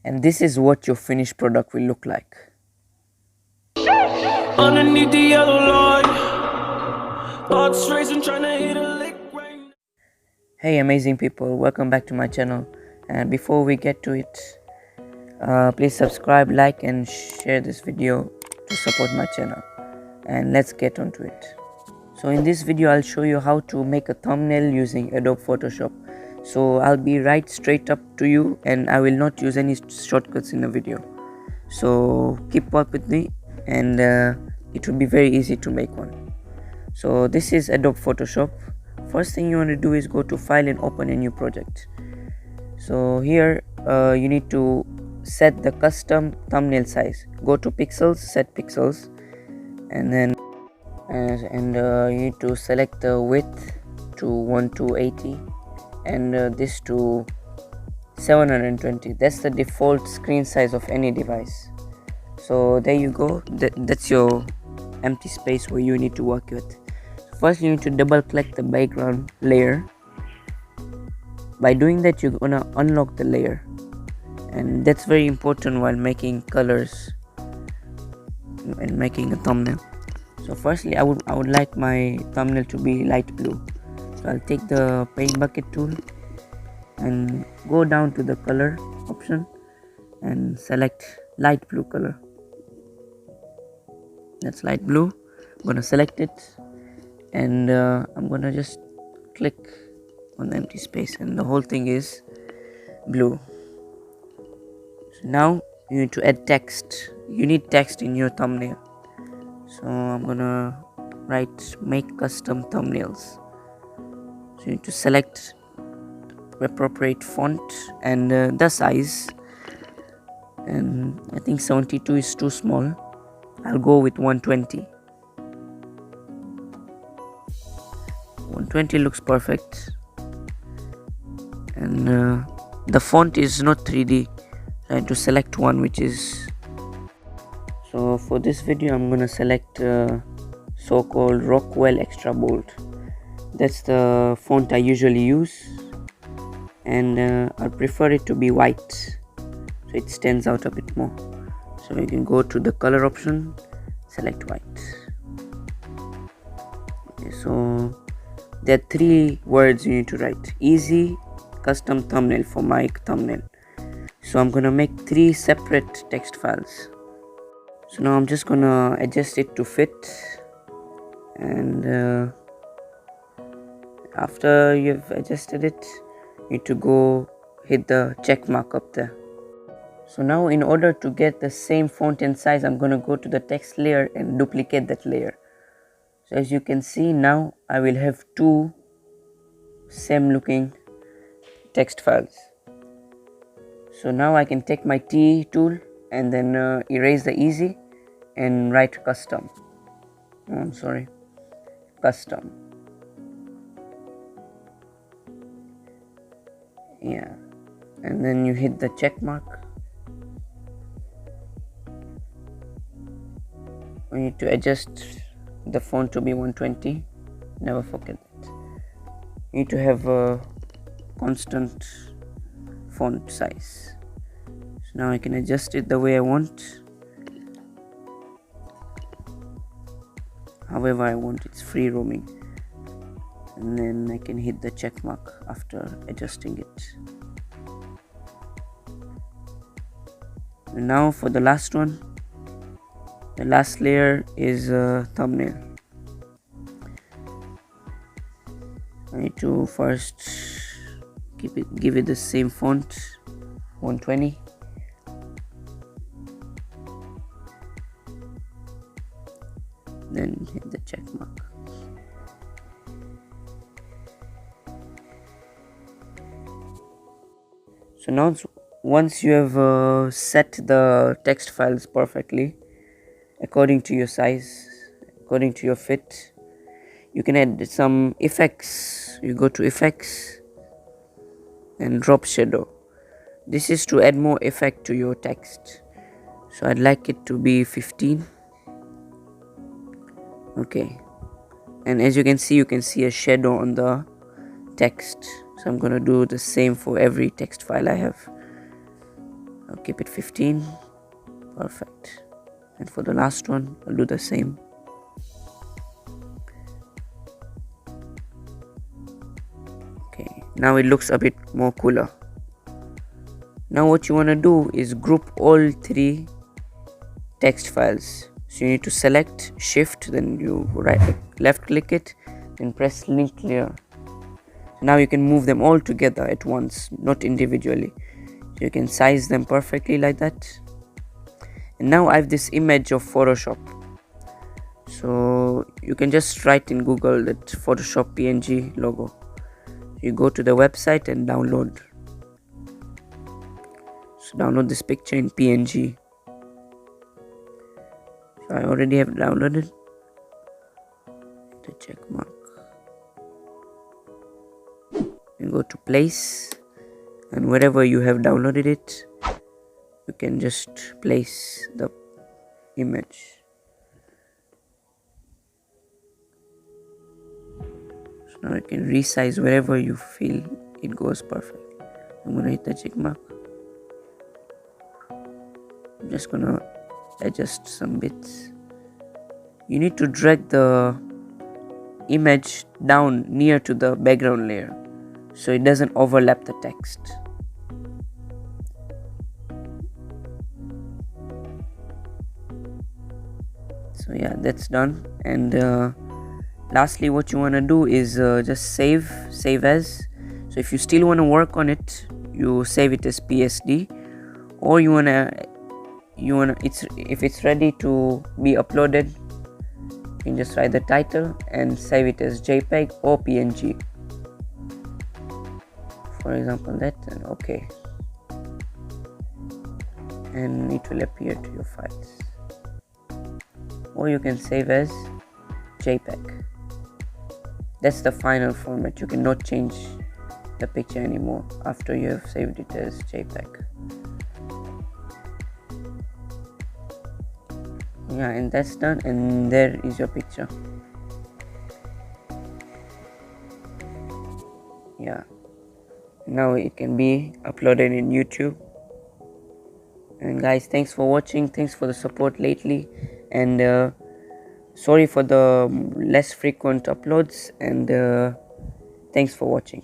and this is what your finished product will look like. Underneath the yellow light, thoughts racing, trying to hit a lick right. Hey amazing people, welcome back to my channel. And before we get to it, please subscribe, like and share this video to support my channel. And let's get on to it. So in this video I'll show you how to make a thumbnail using Adobe Photoshop. So I'll be right straight up to you and I will not use any shortcuts in the video. So keep up with me and it will be very easy to make one. So this is Adobe Photoshop. First thing you want to do is go to file and open a new project. So here you need to set the custom thumbnail size. Go to pixels, set pixels, and then you need to select the width to 1280 and this to 720. That's the default screen size of any device. So there you go, that's your empty space where you need to work with. First you need to double click the background layer. By doing that you're gonna unlock the layer, and that's very important while making colors and making a thumbnail. So firstly I would like my thumbnail to be light blue. So I'll take the paint bucket tool and go down to the color option and select light blue color. That's light blue. I'm gonna select it and I'm gonna just click on the empty space and the whole thing is blue. So now you need to add text. You need text in your thumbnail. So I'm gonna write make custom thumbnails. So you need to select appropriate font and the size, and I think 72 is too small. I'll go with 120. 120 looks perfect, and the font is not 3D. I have to select one which is. So for this video I'm gonna select so-called Rockwell Extra Bold. That's the font I usually use, and I prefer it to be white so it stands out a bit more. So you can go to the color option, select white. Okay, so there are 3 words you need to write. Easy custom thumbnail for my thumbnail. So I'm gonna make 3 separate text files. So now I'm just gonna adjust it to fit, and after you've adjusted it you need to go hit the check mark up there. So now in order to get the same font and size I'm gonna go to the text layer and duplicate that layer. So as you can see now I will have 2 same looking text files. So now I can take my T tool and then erase the easy and write custom. Custom. Yeah, and then you hit the check mark. We need to adjust the font to be 120. Never forget that. You need to have a constant font size. So now I can adjust it the way I want, however I want. It's free roaming, and then I can hit the check mark after adjusting it. And now for the last one, the last layer is a thumbnail. I need to first give it the same font, 120. Then hit the check mark. So now once you have set the text files perfectly according to your size, according to your fit, you can add some effects. You go to effects and drop shadow. This is to add more effect to your text. So I'd like it to be 15. Okay, and as you can see a shadow on the text. So I'm gonna do the same for every text file I have. I'll keep it 15. Perfect. And for the last one, I'll do the same. Okay, now it looks a bit more cooler. Now what you want to do is group all 3 text files. So you need to select shift, then you left click it, then press link layer. So now you can move them all together at once, not individually. So you can size them perfectly like that. And now I have this image of Photoshop. So you can just write in Google that Photoshop PNG logo. You go to the website and download. So download this picture in PNG. So I already have downloaded. The check mark. You go to place, and wherever you have downloaded it, you can just place the image. So now you can resize wherever you feel it goes perfect. I'm gonna hit the check mark. I'm just gonna adjust some bits. You need to drag the image down near to the background layer so it doesn't overlap the text. So yeah, that's done. And lastly, what you want to do is just save as. So if you still want to work on it, you save it as PSD, or if it's ready to be uploaded, you can just write the title and save it as JPEG or PNG. For example, that, and OK, and it will appear to your files. Or you can save as JPEG. That's the final format. You cannot change the picture anymore after you have saved it as JPEG. Yeah, and that's done, and there is your picture. Yeah, now it can be uploaded in YouTube. And guys, thanks for watching, thanks for the support lately, and sorry for the less frequent uploads, and thanks for watching.